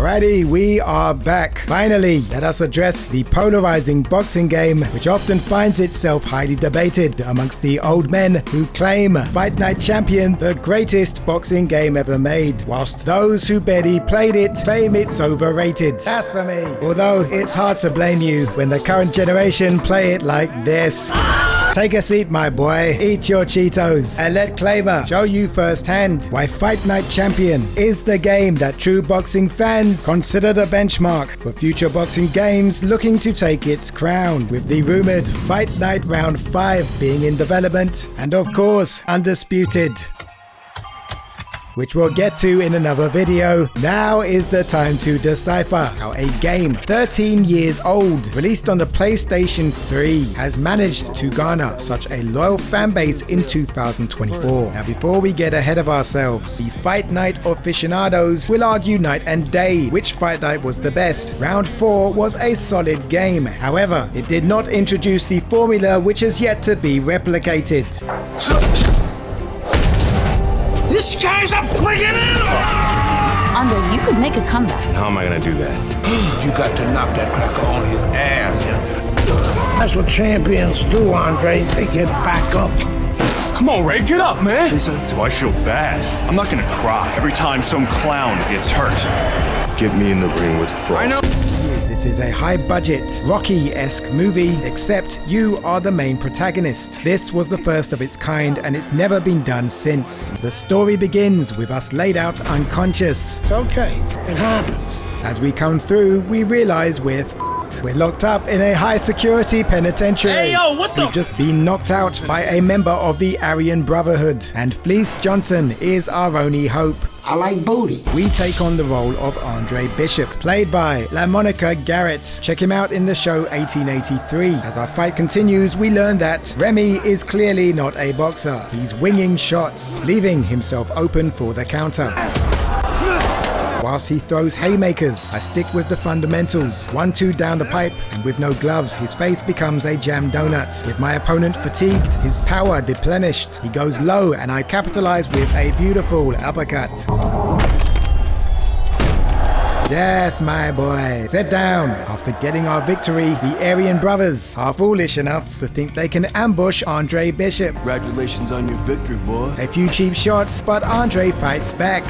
Alrighty, we are back. Finally, let us address the polarizing boxing game, which often finds itself highly debated amongst the old men who claim Fight Night Champion the greatest boxing game ever made, whilst those who barely played it claim it's overrated. As for me, although it's hard to blame you when the current generation play it like this. Take a seat, my boy, eat your Cheetos, and let Claimer show you firsthand why Fight Night Champion is the game that true boxing fans consider the benchmark for future boxing games looking to take its crown, with the rumored Fight Night Round 5 being in development, and of course, Undisputed, which we'll get to in another video. Now is the time to decipher how a game 13 years old, released on the PlayStation 3, has managed to garner such a loyal fan base in 2024. Now, before we get ahead of ourselves, the Fight Night aficionados will argue night and day which Fight Night was the best. Round 4 was a solid game. However, it did not introduce the formula which is yet to be replicated. This guy's a friggin' animal! Andre, you could make a comeback. How am I gonna do that? You got to knock that cracker on his ass. That's what champions do, Andre. They get back up. Come on, Ray, get up, man! Listen, do I feel bad? I'm not gonna cry every time some clown gets hurt. Get me in the ring with Frost. I know. This is a high-budget, Rocky-esque movie, except you are the main protagonist. This was the first of its kind, and it's never been done since. The story begins with us laid out unconscious. It's okay. It happens. As we come through, we realize we're locked up in a high-security penitentiary. Hey, yo, what the? We've just been knocked out by a member of the Aryan Brotherhood, and Fleece Johnson is our only hope. I like booty. We take on the role of Andre Bishop, played by LaMonica Garrett. Check him out in the show 1883. As our fight continues, we learn that Remy is clearly not a boxer. He's winging shots, leaving himself open for the counter. Whilst he throws haymakers, I stick with the fundamentals. 1-2 down the pipe, and with no gloves, his face becomes a jam donut. With my opponent fatigued, his power deplenished, he goes low, and I capitalize with a beautiful uppercut. Yes, my boy. Sit down. After getting our victory, the Aryan brothers are foolish enough to think they can ambush Andre Bishop. Congratulations on your victory, boy. A few cheap shots, but Andre fights back.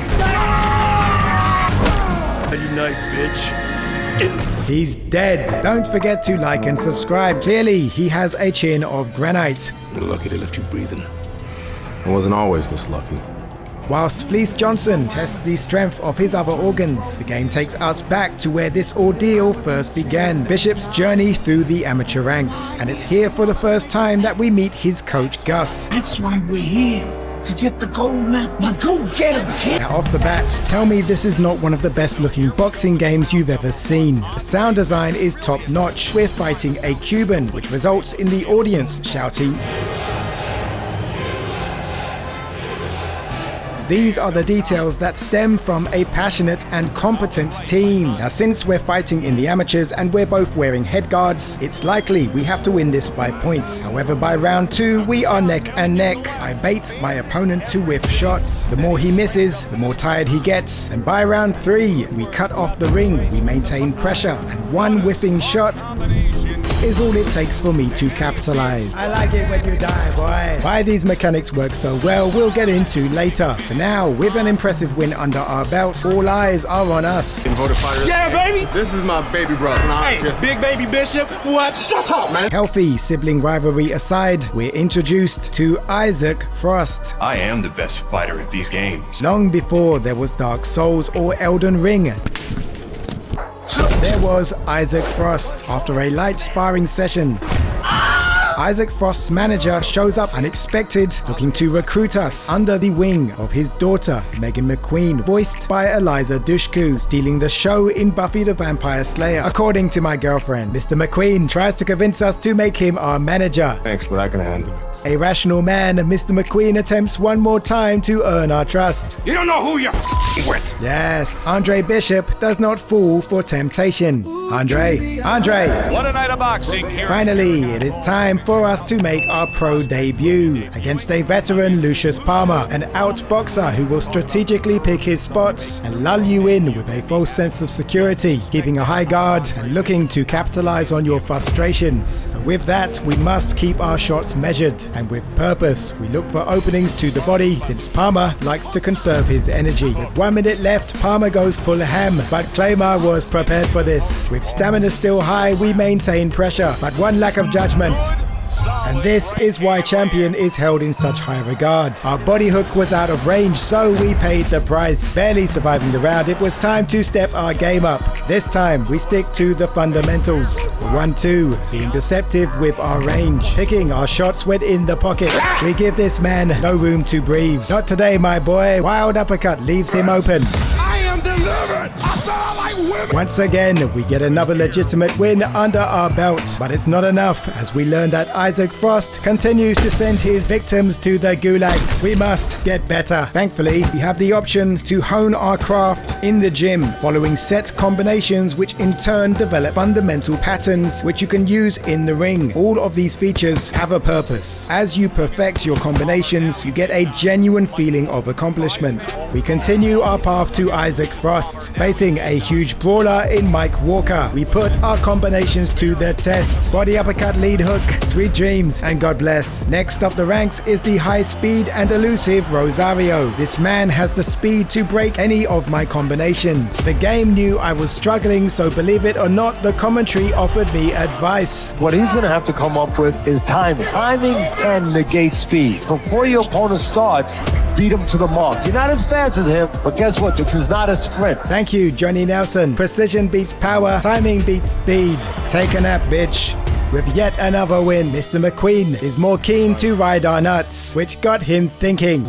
Night, bitch. He's dead. Don't forget to like and subscribe. Clearly, he has a chin of granite. You're lucky they left you breathing. I wasn't always this lucky. Whilst Fleece Johnson tests the strength of his other organs, the game takes us back to where this ordeal first began, Bishop's journey through the amateur ranks. And it's here for the first time that we meet his coach, Gus. That's why we're here. To get the gold medal. Now go get him, kid. Now off the bat, tell me this is not one of the best looking boxing games you've ever seen. The sound design is top notch. We're fighting a Cuban, which results in the audience shouting. These are the details that stem from a passionate and competent team. Now, since we're fighting in the amateurs and we're both wearing headguards, it's likely we have to win this by points. However, by round 2, we are neck and neck. I bait my opponent to whiff shots. The more he misses, the more tired he gets. And by round 3, we cut off the ring. We maintain pressure, and one whiffing shot is all it takes for me to capitalize. I like it when you die, boy. Why these mechanics work so well, we'll get into later. For now, with an impressive win under our belt, all eyes are on us. Yeah, baby! This is my baby brother. Hey, Big Baby Bishop, what? Shut up, man! Healthy sibling rivalry aside, we're introduced to Isaac Frost. I am the best fighter at these games. Long before there was Dark Souls or Elden Ring, there was Isaac Frost. After a light sparring session, Isaac Frost's manager shows up unexpected, looking to recruit us under the wing of his daughter, Megan Mcqueen, voiced by Eliza Dushku, stealing the show in Buffy the Vampire Slayer. According to my girlfriend, Mr. Mcqueen tries to convince us to make him our manager. Thanks, but I can handle it. A rational man, Mr. Mcqueen attempts one more time to earn our trust. You don't know who you're with. Yes, Andre Bishop does not fall for temptations. Andre. What a night of boxing here. Finally, it is time for us to make our pro debut against a veteran Lucius Palmer, an outboxer who will strategically pick his spots and lull you in with a false sense of security, keeping a high guard and looking to capitalize on your frustrations. So with that, we must keep our shots measured and with purpose. We look for openings to the body since Palmer likes to conserve his energy. With 1 minute left, Palmer goes full ham, but Claymore was prepared for this. With stamina still high, we maintain pressure, but one lack of judgment. And this is why Champion is held in such high regard. Our body hook was out of range, so we paid the price. Barely surviving the round, it was time to step our game up. This time, we stick to the fundamentals. The 1-2, being deceptive with our range. Picking our shots when in the pocket. We give this man no room to breathe. Not today, my boy. Wild uppercut leaves him open. I am delivered. I felt like women. Once again, we get another legitimate win under our belt. But it's not enough, as we learn that Isaac Frost continues to send his victims to the gulags. We must get better. Thankfully, we have the option to hone our craft in the gym, following set combinations which in turn develop fundamental patterns which you can use in the ring. All of these features have a purpose. As you perfect your combinations, you get a genuine feeling of accomplishment. We continue our path to Isaac Frost, facing a huge brawler in Mike Walker. We put our combinations to the test. Body uppercut, lead hook, sweet dreams, and God bless. Next up the ranks is the high speed and elusive Rosario. This man has the speed to break any of my combinations. The game knew I was struggling, so believe it or not, the commentary offered me advice. What he's going to have to come up with is timing. Timing can negate speed. Before your opponent starts, beat him to the mark. You're not as fast as him, but guess what? This is not a sprint. Thank you, Johnny Nelson. Precision beats power, timing beats speed. Take a nap, bitch. With yet another win, Mr. Mcqueen is more keen to ride our nuts, which got him thinking.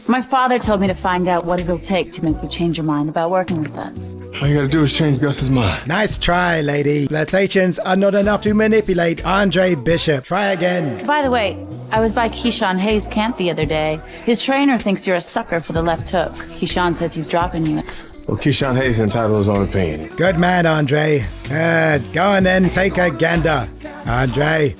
My father told me to find out what it'll take to make you change your mind about working with us. All you gotta do is change Gus's mind. Nice try, lady. Flirtations are not enough to manipulate Andre Bishop. Try again. By the way, I was by Keyshawn Hayes' camp the other day. His trainer thinks you're a sucker for the left hook. Keyshawn says he's dropping you. Well, Keyshawn Hayes is entitled to his own opinion. Good man, Andre. Go on then, take a gander. Andre.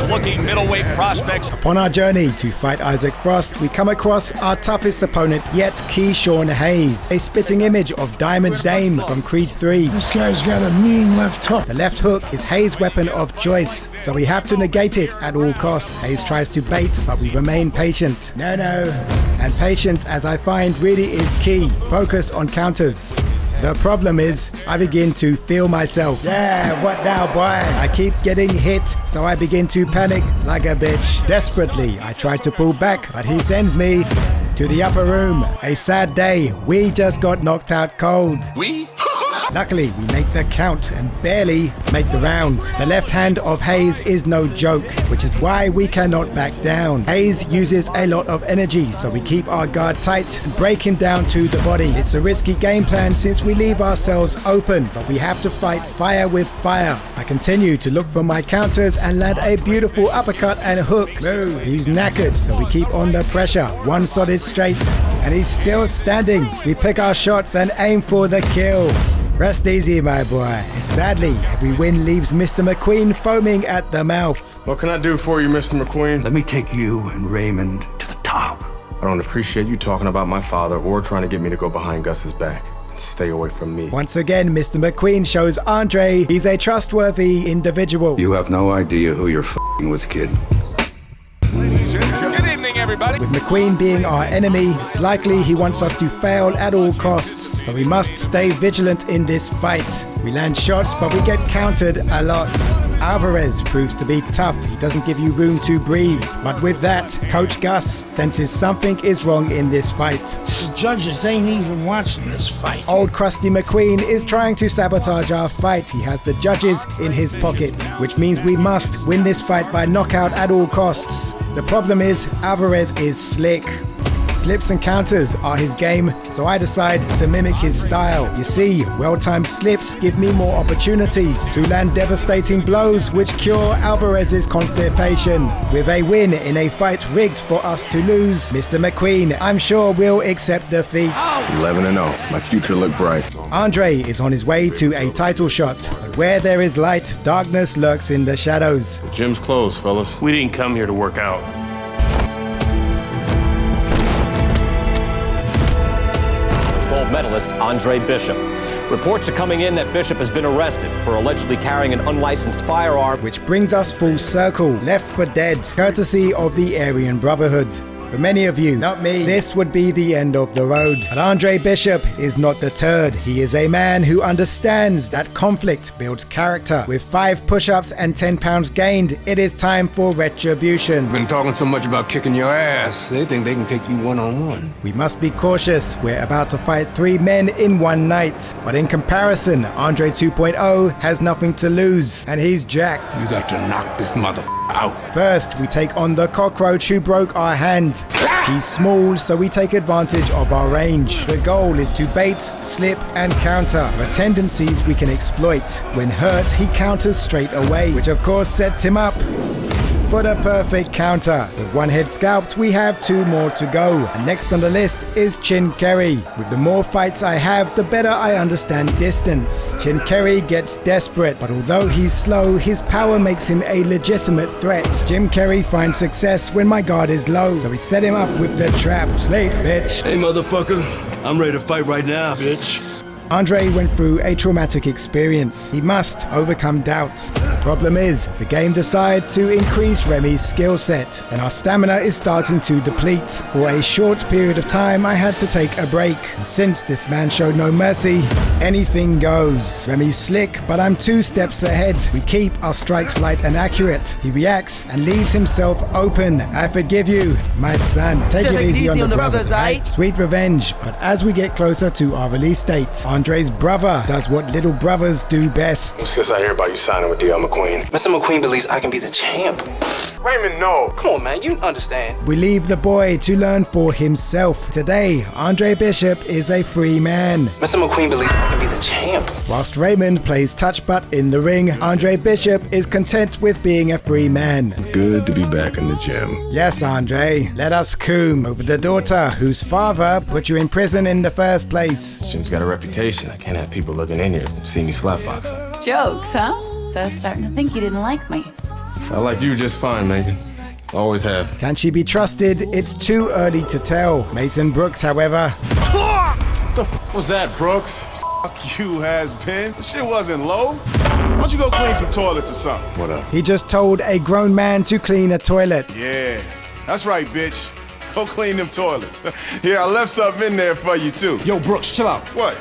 Looking middleweight prospects. Upon our journey to fight Isaac Frost, we come across our toughest opponent yet, Keyshawn Hayes, a spitting image of Diamond Dame from Creed 3. This guy's got a mean left hook. The left hook is Hayes' weapon of choice, so we have to negate it at all costs. Hayes tries to bait, but we remain patient. No. And patience, as I find, really is key. Focus on counters. The problem is, I begin to feel myself. Yeah, what now, boy? I keep getting hit, so I begin to panic like a bitch. Desperately, I try to pull back, but he sends me to the upper room. A sad day. We just got knocked out cold. Luckily, we make the count and barely make the round. The left hand of Hayes is no joke, which is why we cannot back down. Hayes uses a lot of energy, so we keep our guard tight and break him down to the body. It's a risky game plan since we leave ourselves open, but we have to fight fire with fire. I continue to look for my counters and land a beautiful uppercut and hook. Move. He's knackered, so we keep on the pressure. One shot is straight, and he's still standing. We pick our shots and aim for the kill. Rest easy, my boy. Sadly, every win leaves Mr. Mcqueen foaming at the mouth. What can I do for you, Mr. McQueen? Let me take you and Raymond to the top. I don't appreciate you talking about my father or trying to get me to go behind Gus's back. Stay away from me. Once again, Mr. Mcqueen shows Andre he's a trustworthy individual. You have no idea who you're f***ing with, kid. Good evening, everybody. With Mcqueen being our enemy, it's likely he wants us to fail at all costs, so we must stay vigilant in this fight. We land shots, but we get countered a lot. Alvarez proves to be tough. He doesn't give you room to breathe. But with that, Coach Gus senses something is wrong in this fight. The judges ain't even watching this fight. Old Krusty Mcqueen is trying to sabotage our fight. He has the judges in his pocket, which means we must win this fight by knockout at all costs. The problem is, Alvarez is slick. Slips and counters are his game, so I decide to mimic his style. You see, well-timed slips give me more opportunities to land devastating blows which cure Alvarez's constipation. With a win in a fight rigged for us to lose, Mr. Mcqueen, I'm sure will accept defeat. 11-0. My future looked bright. Andre is on his way to a title shot, but where there is light, darkness lurks in the shadows. The gym's closed, fellas. We didn't come here to work out. Gold medalist Andre Bishop. Reports are coming in that Bishop has been arrested for allegedly carrying an unlicensed firearm. Which brings us full circle, left for dead, courtesy of the Aryan Brotherhood. For many of you, not me, this would be the end of the road. But Andre Bishop is not deterred. He is a man who understands that conflict builds character. With 5 push-ups and 10 pounds gained, it is time for retribution. Been talking so much about kicking your ass, they think they can take you one-on-one. We must be cautious. We're about to fight 3 men in one night. But in comparison, Andre 2.0 has nothing to lose, and he's jacked. You got to knock this motherfucker out. First, we take on the cockroach who broke our hand. He's small, so we take advantage of our range. The goal is to bait, slip, and counter. The tendencies we can exploit. When hurt, he counters straight away, which of course sets him up for the perfect counter. With 1 head scalped, we have 2 more to go. And next on the list is Chin Kerry. With the more fights I have, the better I understand distance. Chin Kerry gets desperate, but although he's slow, his power makes him a legitimate threat. Jim Kerry finds success when my guard is low, so we set him up with the trap. Sleep, bitch. Hey, motherfucker. I'm ready to fight right now, bitch. Andre went through a traumatic experience. He must overcome doubt. The problem is, the game decides to increase Remy's skill set, and our stamina is starting to deplete. For a short period of time, I had to take a break. And since this man showed no mercy, anything goes. Remy's slick, but I'm 2 steps ahead. We keep our strikes light and accurate. He reacts and leaves himself open. I forgive you, my son. Take it easy on the brothers, right? Sweet revenge. But as we get closer to our release date, Andre's brother does what little brothers do best. Since I hear about you signing with D.L. Mcqueen. Mr. Mcqueen believes I can be the champ. Raymond, no. Come on, man, you understand. We leave the boy to learn for himself. Today, Andre Bishop is a free man. Mr. Mcqueen believes I can be the champ. Whilst Raymond plays touch butt in the ring, Andre Bishop is content with being a free man. Good to be back in the gym. Yes, Andre, let us coom over the daughter whose father put you in prison in the first place. This gym's got a reputation. I can't have people looking in here see me slapboxing. Jokes, huh? So I was starting to think you didn't like me. I like you just fine, Megan. Always have. Can she be trusted? It's too early to tell. Mason Brooks, however. What the f was that, Brooks? Fuck you, has-been. The shit wasn't low. Why don't you go clean some toilets or something? What up? He just told a grown man to clean a toilet. Yeah, that's right, bitch. Go clean them toilets. Here, I left something in there for you, too. Yo, Brooks, chill out. What?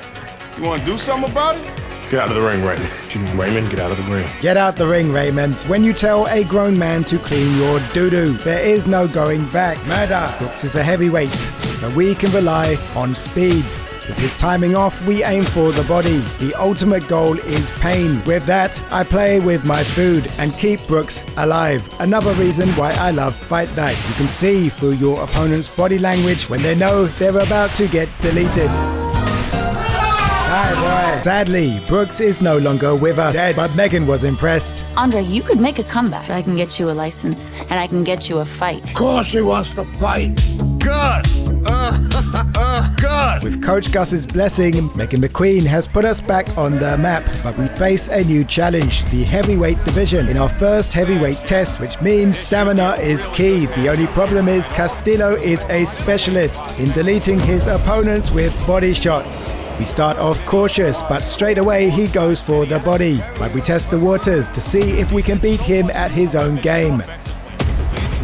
You want to do something about it? Get out of the ring, Raymond. Raymond, get out of the ring. Get out the ring, Raymond. When you tell a grown man to clean your doo-doo, there is no going back. Murder. Brooks is a heavyweight, so we can rely on speed. With his timing off, we aim for the body. The ultimate goal is pain. With that, I play with my food and keep Brooks alive. Another reason why I love Fight Night. You can see through your opponent's body language when they know they're about to get deleted. Boy. Sadly, Brooks is no longer with us, dead, but Megan was impressed. Andre, you could make a comeback. I can get you a license, and I can get you a fight. Of course he wants to fight. Gus! Gus! With Coach Gus's blessing, Megan Mcqueen has put us back on the map, but we face a new challenge, the heavyweight division, in our first heavyweight test, which means stamina is key. The only problem is Castillo is a specialist in deleting his opponents with body shots. We start off cautious, but straight away he goes for the body. But we test the waters to see if we can beat him at his own game.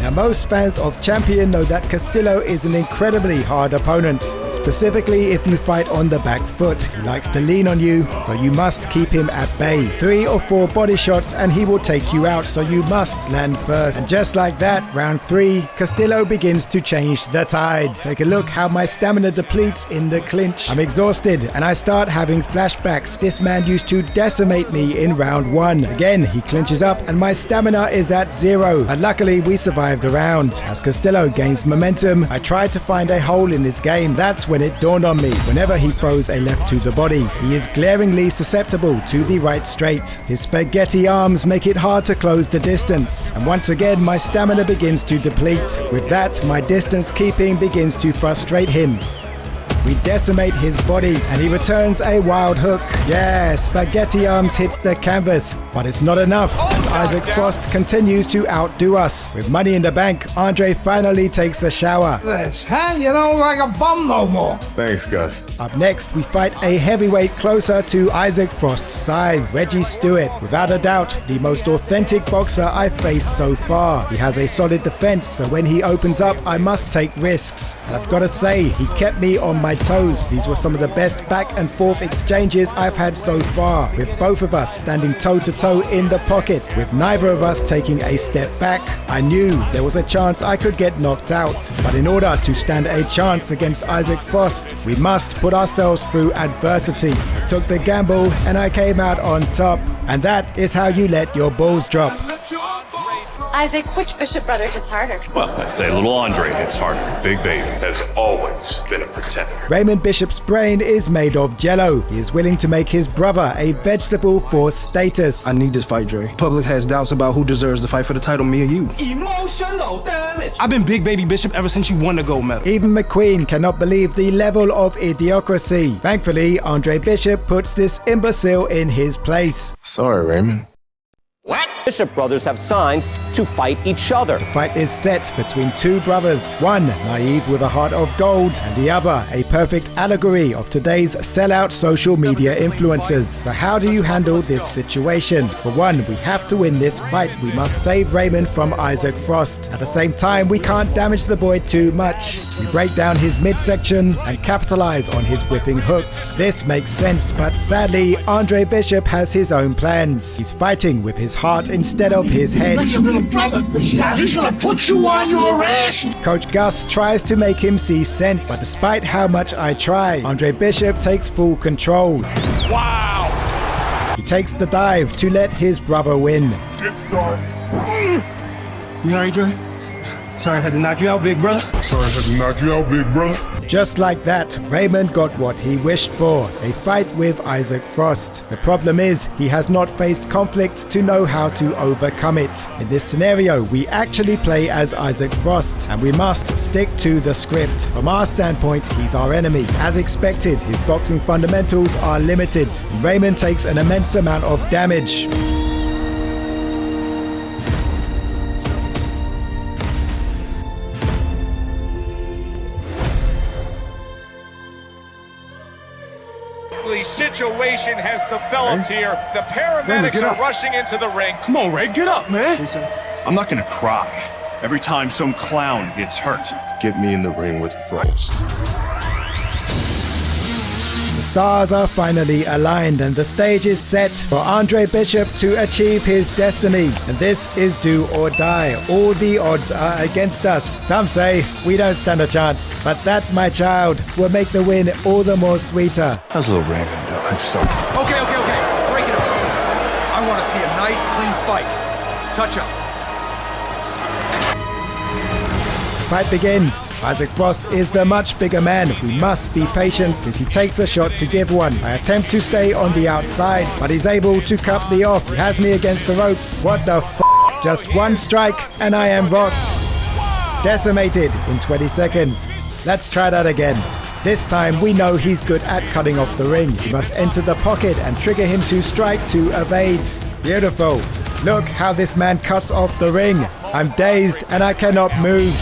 Now, most fans of Champion know that Castillo is an incredibly hard opponent. Specifically, if you fight on the back foot, he likes to lean on you, so you must keep him at bay. 3 or 4 body shots and he will take you out, so you must land first. And just like that, round 3, Castillo begins to change the tide. Take a look how my stamina depletes in the clinch. I'm exhausted and I start having flashbacks. This man used to decimate me in round 1. Again, he clinches up and my stamina is at 0. But luckily, we survive survived the round. As Castillo gains momentum, I try to find a hole in his game. That's when it dawned on me. Whenever he throws a left to the body, he is glaringly susceptible to the right straight. His spaghetti arms make it hard to close the distance. And once again, my stamina begins to deplete. With that, my distance keeping begins to frustrate him. We decimate his body and he returns a wild hook. Yeah, spaghetti arms hits the canvas, but it's not enough as Isaac Frost continues to outdo us. With money in the bank, Andre finally takes a shower. This, huh? You don't look like a bum no more. Thanks, Gus. Up next, we fight a heavyweight closer to Isaac Frost's size, Reggie Stewart. Without a doubt, the most authentic boxer I've faced so far. He has a solid defense, so when he opens up, I must take risks. And I've got to say, he kept me on my toes. These were some of the best back and forth exchanges I've had so far, with both of us standing toe to toe in the pocket, with neither of us taking a step back. I knew there was a chance I could get knocked out, but in order to stand a chance against Isaac Frost, we must put ourselves through adversity. I took the gamble and I came out on top, and that is how you let your balls drop. Isaac, which Bishop brother hits harder? Well, I'd say little Andre hits harder. Big Baby has always been a pretender. Raymond Bishop's brain is made of jello. He is willing to make his brother a vegetable for status. I need this fight, Dre. Public has doubts about who deserves the fight for the title, me or you. Emotional damage. I've been Big Baby Bishop ever since you won the gold medal. Even Mcqueen cannot believe the level of idiocracy. Thankfully, Andre Bishop puts this imbecile in his place. Sorry, Raymond. What? Bishop brothers have signed to fight each other. The fight is set between two brothers, one naive with a heart of gold, and the other a perfect allegory of today's sellout social media influencers. So how do you handle this situation? For one, we have to win this fight. We must save Raymond from Isaac Frost. At the same time, we can't damage the boy too much. We break down his midsection and capitalize on his whiffing hooks. This makes sense, but sadly, Andre Bishop has his own plans. He's fighting with his heart instead of his head. That's your little brother. He's gonna put you on your ass. Coach Gus tries to make him see sense, but despite how much I try, Andre Bishop takes full control. Wow! He takes the dive to let his brother win. Good start. You alright, Dre? Sorry I had to knock you out, big brother. Sorry I had to knock you out, big brother. Just like that, Raymond got what he wished for, a fight with Isaac Frost. The problem is, he has not faced conflict to know how to overcome it. In this scenario, we actually play as Isaac Frost, and we must stick to the script. From our standpoint, he's our enemy. As expected, his boxing fundamentals are limited, and Raymond takes an immense amount of damage. The situation has developed here. The paramedics are rushing into the ring. Come on, Ray, get up, man. I'm not gonna cry every time some clown gets hurt. Get me in the ring with Frost. The stars are finally aligned and the stage is set for Andre Bishop to achieve his destiny. And this is do or die. All the odds are against us. Some say we don't stand a chance, but that, my child, will make the win all the more sweeter. How's little Raymond doing? Okay. Break it up. I want to see a nice, clean fight. Touch up. Fight begins. Isaac Frost is the much bigger man. We must be patient as he takes a shot to give one. I attempt to stay on the outside, but he's able to cut me off. He has me against the ropes. What the f***? Just one strike and I am rocked. Decimated in 20 seconds. Let's try that again. This time we know he's good at cutting off the ring. We must enter the pocket and trigger him to strike to evade. Beautiful. Look how this man cuts off the ring. I'm dazed and I cannot move.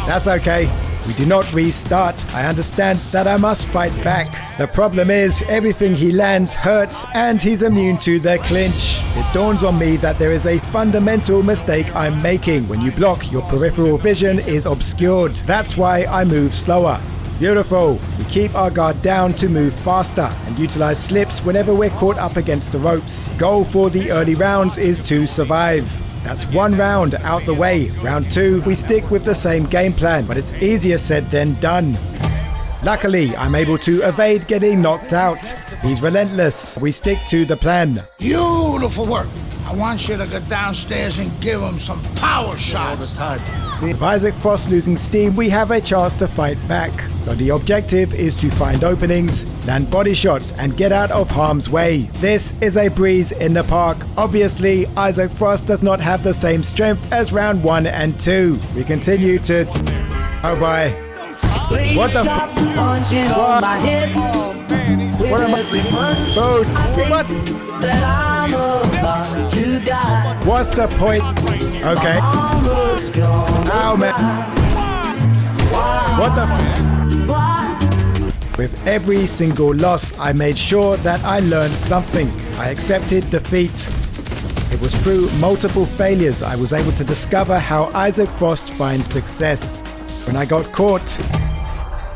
That's okay. We do not restart. I understand that I must fight back. The problem is, everything he lands hurts and he's immune to the clinch. It dawns on me that there is a fundamental mistake I'm making. When you block, your peripheral vision is obscured. That's why I move slower. Beautiful. We keep our guard down to move faster and utilize slips whenever we're caught up against the ropes. Goal for the early rounds is to survive. That's one round out the way. Round two, we stick with the same game plan, but it's easier said than done. Luckily, I'm able to evade getting knocked out. He's relentless. We stick to the plan. Beautiful work. I want you to go downstairs and give him some power shots. With Isaac Frost losing steam, we have a chance to fight back. So the objective is to find openings, land body shots, and get out of harm's way. This is a breeze in the park. Obviously, Isaac Frost does not have the same strength as round 1 and 2. We continue to... Oh boy. What the f***? What? What am I... Oh, what? What's the point? Okay. Ow, man. What the f... With every single loss, I made sure that I learned something. I accepted defeat. It was through multiple failures I was able to discover how Isaac Frost finds success. When I got caught,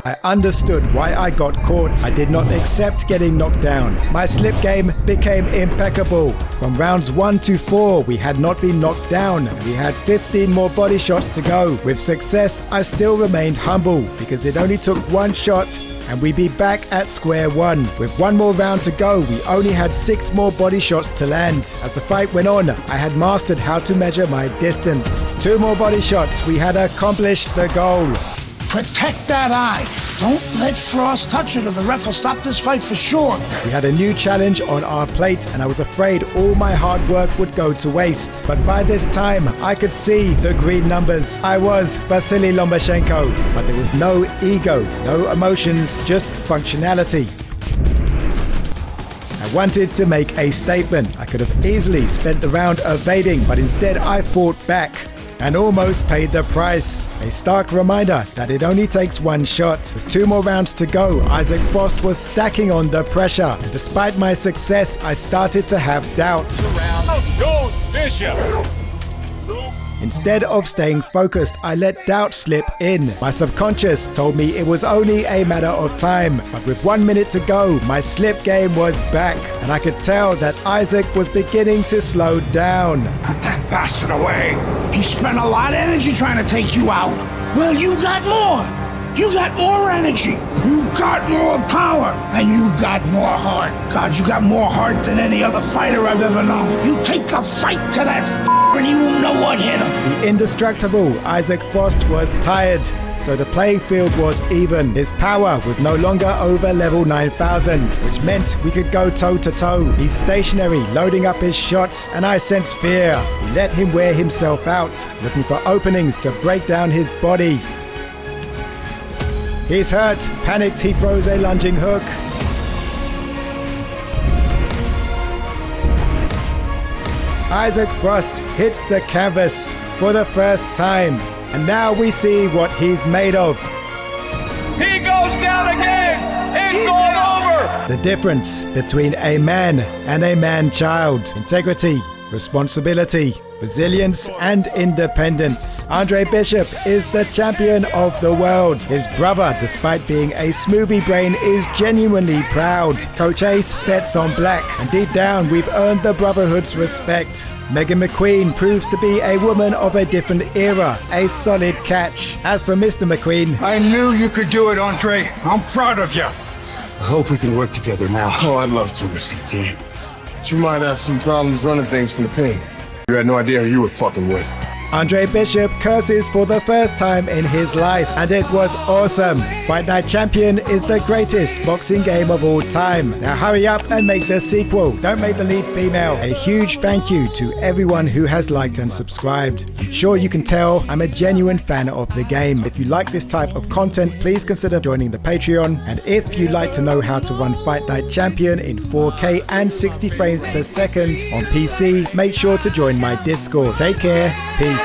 I understood why I got caught. I did not accept getting knocked down. My slip game became impeccable. From rounds 1 to 4, we had not been knocked down. We had 15 more body shots to go. With success, I still remained humble because it only took one shot and we'd be back at square one. With one more round to go, we only had 6 more body shots to land. As the fight went on, I had mastered how to measure my distance. 2 more body shots, we had accomplished the goal. Protect that eye. Don't let Frost touch it or the ref will stop this fight for sure. We had a new challenge on our plate and I was afraid all my hard work would go to waste. But by this time, I could see the green numbers. I was Vasily Lomachenko, but there was no ego, no emotions, just functionality. I wanted to make a statement. I could have easily spent the round evading, but instead I fought back and almost paid the price. A stark reminder that it only takes one shot. With 2 more rounds to go, Isaac Frost was stacking on the pressure. And despite my success, I started to have doubts. Goes Bishop. Instead of staying focused, I let doubt slip in. My subconscious told me it was only a matter of time. But with 1 minute to go, my slip game was back. And I could tell that Isaac was beginning to slow down. Put that bastard away. He spent a lot of energy trying to take you out. Well, you got more. You got more energy. You got more power. And you got more heart. God, you got more heart than any other fighter I've ever known. You take the fight to that and he won't know what hit him. The indestructible Isaac Frost was tired. So the playing field was even. His power was no longer over level 9000, which meant we could go toe to toe. He's stationary, loading up his shots, and I sense fear. We let him wear himself out, looking for openings to break down his body. He's hurt. Panicked, he throws a lunging hook. Isaac Frost hits the canvas for the first time. And now we see what he's made of. He goes down again! It's all over! The difference between a man and a man-child. Integrity, responsibility, resilience, and independence. Andre Bishop is the champion of the world. His brother, despite being a smoothie brain, is genuinely proud. Coach Ace bets on black, and deep down, we've earned the brotherhood's respect. Mcqueen proves to be a woman of a different era, a solid catch. As for Mr. Mcqueen, I knew you could do it, Andre. I'm proud of you. I hope we can work together now. Oh, I'd love to, Mr. Mcqueen. But you might have some problems running things from the pen. You had no idea who you were fucking with. Andre Bishop curses for the first time in his life, and it was awesome. Fight Night Champion is the greatest boxing game of all time. Now hurry up and make the sequel. Don't make the lead female. A huge thank you to everyone who has liked and subscribed. I'm sure you can tell I'm a genuine fan of the game. If you like this type of content, please consider joining the Patreon. And if you'd like to know how to run Fight Night Champion in 4K and 60 frames per second on PC, make sure to join my Discord. Take care. Peace.